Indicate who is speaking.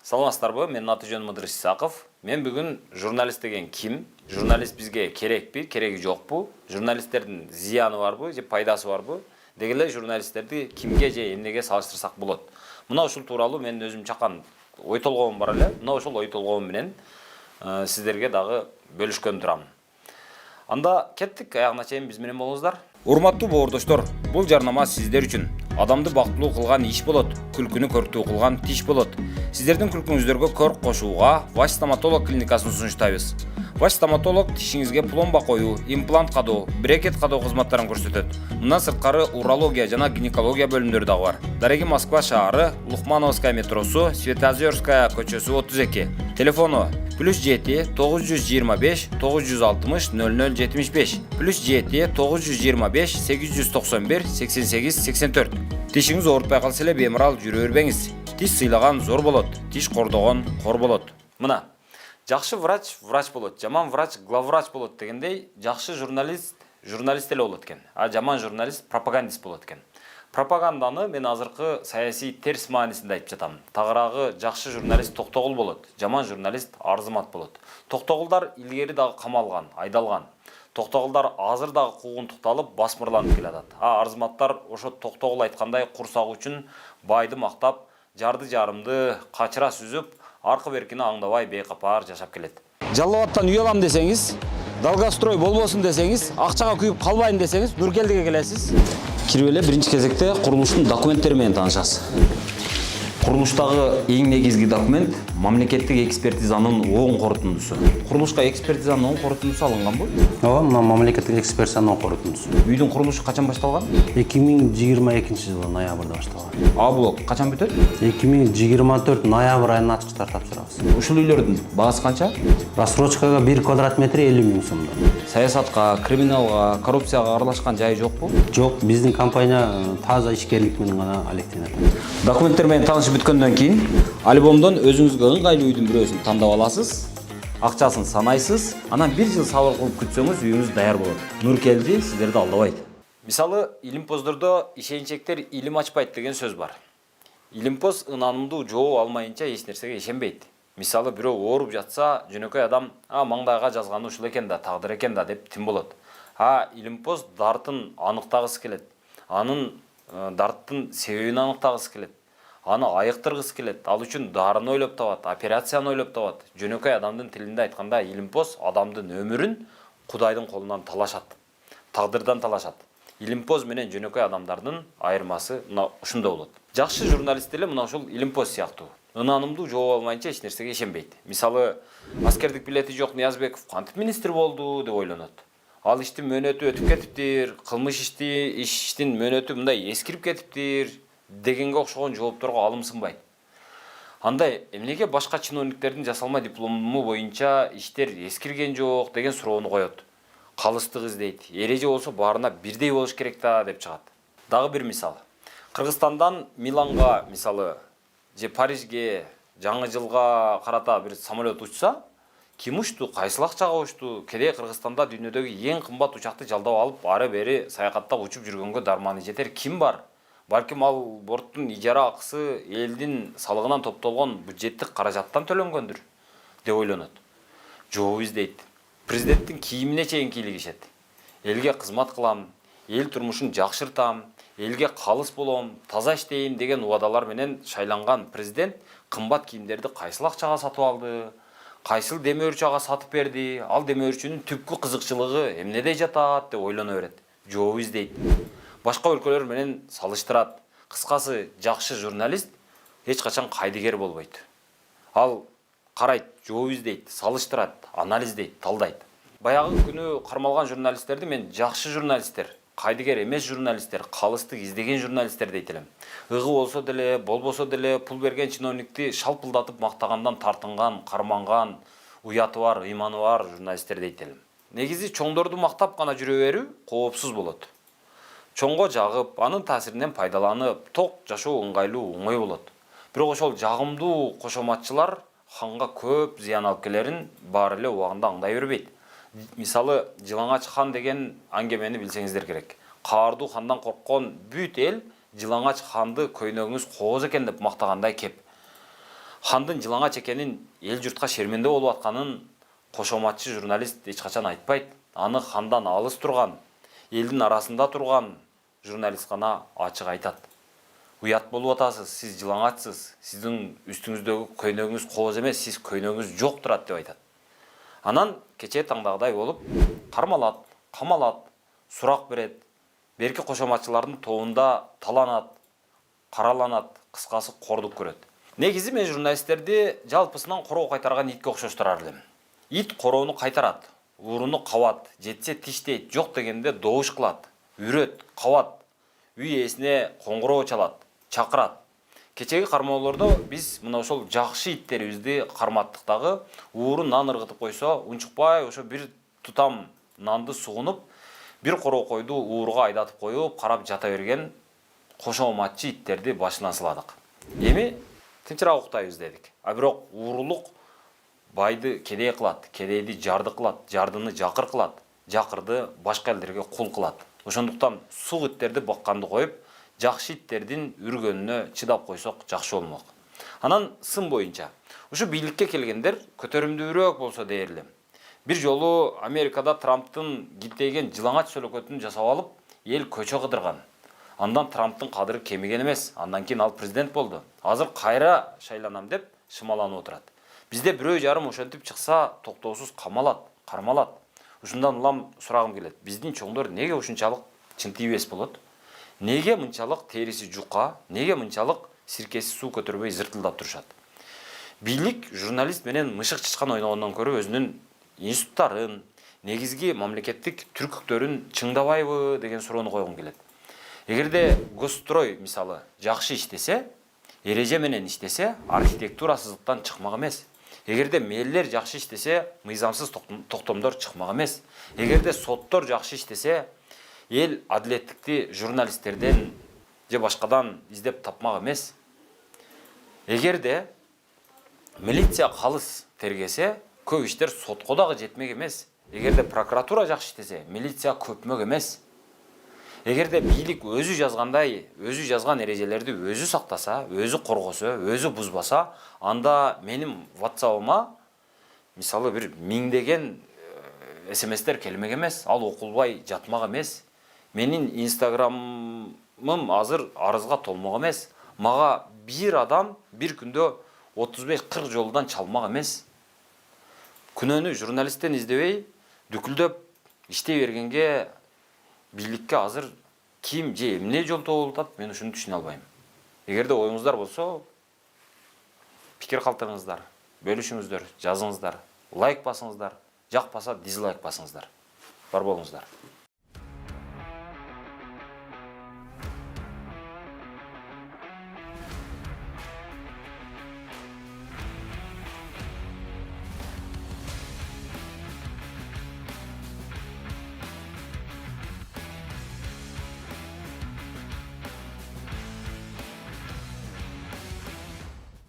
Speaker 1: Саламатсыздарбы, менин аты жөнүм Ыдырыс Исаков. Мен бүгүн журналист деген ким? Журналист бизге керекпи, кереги жокпу? Журналисттердин зыяны барбы же пайдасы барбы? Деги эле журналисттерди кимге же эмнеге салыштырсак болот? Мына ушул тууралуу мен өзүм чакан ой толгоом бар эле. Мына ошол ой толгоом менен сиздерге дагы бөлүшкөн турамын. Анда кеттик, аягына чейин биз менен болуңуздар. Урматтуу боордоштор, бул жарнама сиздер үчүн. Адамды бактылуу кылган иш болот, күлкүнү көрктүү кылган тиш болот. Сиздердин күлкүңүздөргө көрк кошууга Ваш стоматолог клиникасын сунуштайбыз. Ваш стоматолог тишиңизге пломба коюу, имплант кадоо, брекет кадоо кызматтарын көрсөтөт. Мындан сырткары урология жана гинекология бөлүмдөрү дагы бар. Дареги Москва шаары, Лухмановская метросу, Светозерская көчөсү 32. Телефону +7 925 960 0075 +7 925 891 88 84. Тишиңиз оорутпай калса эле бемарал жүрө бербеңиз. Тиш сыйлаган зор болот, тиш кордогон кор болот. Мына, жакшы врач болот, жаман врач главврач болот дегендей, жакшы журналист эле болот экен, а жаман журналист пропагандист болот экен. Пропаганданы мен азыркы саясий терс маанисинде айтып жатам. Тагыраагы жакшы журналист Токтогул болот, жаман журналист Арзымат болот. Токтогулдар илгери дагы камалган, айдалган. Токтогулдар азыр дагы куугунтукталып, басмырланып келатат. А Арзыматтар ошо Токтогул айткандай курсагы үчүн байды мактап, жарды жарымды качыра сүзүп, аркы беркини аңдабай бейкапар жашап келет. Жалал Абадтан үй алам десеңиз, Долгострой болбосун десеңиз, акчага күйүп калбайын десеңиз, Нуркелдиге келесиз. Кирип эле биринчи кезекте курулуштун документтери менен таанышасыз. Курулуштагы эң негизги документ мамлекеттик экспертизанын оң корутундусу. Курулушка экспертизанын оң корутундусу алынган бул?
Speaker 2: Ооба, мына мамлекеттик экспертизанын оң корутундусу.
Speaker 1: Үйдүн курулушу качан башталган?
Speaker 2: 2022-жылы ноябрда башталган.
Speaker 1: А блок качан бүтөт?
Speaker 2: 2024 ноябрь айына ачкычтар тапшырабыз.
Speaker 1: Ушул үйлөрдүн баасы канча?
Speaker 2: Рассрочкага 1 квадрат метри 50 000 сомдон.
Speaker 1: Саясатка, криминалга, коррупцияга аралашкан жайы жокпу?
Speaker 2: Жок, биздин компания таза ишкерлик менен гана алектенет.
Speaker 1: Документтер менен таанышып бүткөндөн кийин альбомдон өзүңүзгө ыңгайлуу үйдүн бирөөсүн тандап аласыз, акчасын санайсыз, анан 1 жыл сабыр кылып күтсөңүз үйүңүз даяр болот. Нуркелди сиздерди алдабайт. Мисалы, илимпоздордо ишенчектер илим ачпайт деген сөз бар. Илимпоз ынанымдуу жооп алмайынча эч нерсеге ишенбейт. Мисалы, бирөө ооруп жатса, жөнөкөй адам, маңдайга жазганы ушул экен да, тагдыр экен да деп тим болот. Илимпоз дартын аныктагысы келет. Анын дарттын себебин аныктагысы келет. Аны айыктыргысы келет. Ал үчүн дарыны ойлоп табат, операцияны ойлоп табат. Жөнөкөй адамдын тилинде айтканда, илимпоз адамдын өмүрүн Кудайдын колунан талашат. Тагдырдан талашат. Илимпоз менен жөнөкөй адамдардын айырмасы ушунда болот. Жакшы журналист эле мына ушул илимпоз сыяктуу. Ынанымдуу жооп алмайынча эч нерсеге ишенбейт. Мисалы, аскердик билети жок Ниязбеков кантип министр болду деп ойлонот. Ал иштин мөөнөтү өтүп кетиптир, кылмыш иштин мөөнөтү мындай эскирип кетиптир дегенге окшогон жоопторго алым сынбайт. Андай эмнеге башка чиновниктердин жасалма диплому боюнча иштер эскирген жок деген суроону коет. Калыстык издейт. Эреже болсо баарына бирдей болуш керек да деп чыгат. Дагы бир мисал. Кыргызстандан Миланга, мисалы, же Парижге, жаңы жылга карата бир самолет учса, ким учту, кайсыл акчага учту? Кедей Кыргызстанда дүйнөдөгү эң кымбат учакты жалдап алып, ары бери саякаттап учуп жүргөнгө дарманы жетер ким бар? Балким ал борттун ижара акысы элдин салыгынан топтолгон бюджеттик каражаттан төлөнгөндүр деп ойлонот. Жооп издейт. Президенттин кийимине чейин кийлигишет. Элге кызмат кылам, эл турмушун жакшыртам, элге калыс болом, таза иштейм деген убадалар менен шайланган президент кымбат кийимдерди кайсыл акчага сатып алды? Кайсыл демөөрчү сатып берди? Ал демөөрчүнүн түпкү кызыкчылыгы эмнеде жатат деп ойлоно берет. Жооп издейт. Башка өлкөлөр менен салыштырат. Кыскасы, жакшы журналист эч качан кайдыгер болбойт. Ал карайт, жооп издейт, салыштырат, анализдейт, талдайт. Баягы күнү кармалган журналисттерди мен жакшы журналисттер, кайдыгер эмес журналисттер, калыстык издеген журналисттер дейт элем. Ыгы болсо деле, болбосо деле пул берген чиновникти шалпылдатып мактагандан тартынган, карманган, уяты бар, ыйманы бар журналисттер дейт элем. Негизи чоңдорду мактап гана жүрө берүү коопсуз болот. Чоңго жагып, анын таасиринен пайдаланып, ток жашоо ыңгайлуу, оңой болот. Бирок ошол жагымдуу кошоматчылар ханга көп зыян алып келерин баары эле убагында аңдай бербейт. Мисалы, Жылаңач хан деген аңгемени билсеңиздер керек. Каардуу хандан корккон бүт эл Жылаңач ханды көйнөгүңүз кооз экен деп мактагандай кеп. Хандын жылаңач экенин эл журтка шерменде болуп атканын кошоматчы журналист эч качан айтпайт. Аны хандан алыс турган, элдин арасында турган журналист гана ачык айтат. Уят болуп атасыз, сиз жылаңачсыз, сиздин үстүңүздөгү көйнөгүңүз кооз эмес, сиз көйнөгүңүз жок турат деп айтат. Анан кечээ таңдагыдай болуп, кармалат, камалат, сурак берет. Берки кошоматчылардын тобунда таланат, караланат, кыскасы кордук көрөт. Негизи мен журналисттерди жалпысынан короо кайтарган итке окшоштурар элем. Ит короону кайтарат, ууруну кабат, жетсе тиштейт, жок дегенде добуш кылат, үрөт, кабат, үй ээсине коңгуроо чалат, чакырат. Кечеги кармоолордо биз мына ошол жакшы иттерибизди карматтык дагы, ууру нан ыргытып койсо, унчукпай ошо бир тутам нанды сугунуп, бир короо койду ууруга айдатып коюп, карап жата берген кошоматчы иттерди башынан сыладык. Эми тынчыраак уктайбыз дедик. А бирок уурулук байды кедей кылат, кедейди жарды кылат, жардыны жакыр кылат, жакырды башка элдерге кул кылат. Ошондуктан сук иттерди бакканды коюп, жакшы иттердин үргөнүнө чыдап койсок жакшы болмок. Анан сын боюнча, ушу бийликке келгендер көтөрүмдүүрөөк болсо дээр элем. Бир жолу Америкада Трамптын гиттейген жылаңач сөлөкөтүн жасап алып, эл көчө кыдырган. Андан Трамптын кадыры кемиген эмес, андан кийин ал президент болду. Азыр кайра шайланам деп шымаланып отурат. Бизде бирөө жарым ошентип чыкса, токтоосуз камалат, кармалат. Ушундан улам сурагым келет. Биздин чоңдор неге ушунчалык чынтыйбес болот? Неге мынчалык териси жука, неге мынчалык сиркеси суу көтөрбөй зыртылдап турушат? Бийлик журналист менен мышык чычкан ойногондон көрө өзүнүн институттарын, негизги мамлекеттик түркүктөрүн чыңдабайбы деген суроону койгум келет. Эгерде госстрой мисалы жакшы иштесе, эреже менен иштесе, архитектурасыздыктан чыкмак эмес. Эгерде мээлер жакшы иштесе, мыйзамсыз токтомдор чыкмак эмес. Эгерде соттор жакшы иштесе, эл адилеттикти журналисттерден же башкадан издеп тапмак эмес. Эгерде милиция калыс тергесе, көп иштер сотко дагы жетмек эмес. Эгерде прокуратура жакшы иштесе, милиция көпмөк эмес. Эгерде бийлик өзү жазгандай, өзү жазган эрежелерди өзү сактаса, өзү коргосо, өзү бузбаса, анда менин WhatsApp'ыма мисалы бир миңдеген SMS-тер келмек эмес, ал окулбай жатмак эмес. Менин Instagram'ым азыр арызга толмок эмес. Мага бир адам бир күндө 35-40 жолдан чалмак эмес. Күнөөнү журналисттен издебей, дүкүлдөп иштей бергенге бийликке азыр ким же эмне жол табылып атат, мен ушуну түшүнө албайм. Эгерде оюңуздар болсо, пикир калтырыңыздар, бөлүшүңүздөр, жазыңыздар, лайк басыңыздар, жакпаса дизлайк басыңыздар. Бар болуңуздар.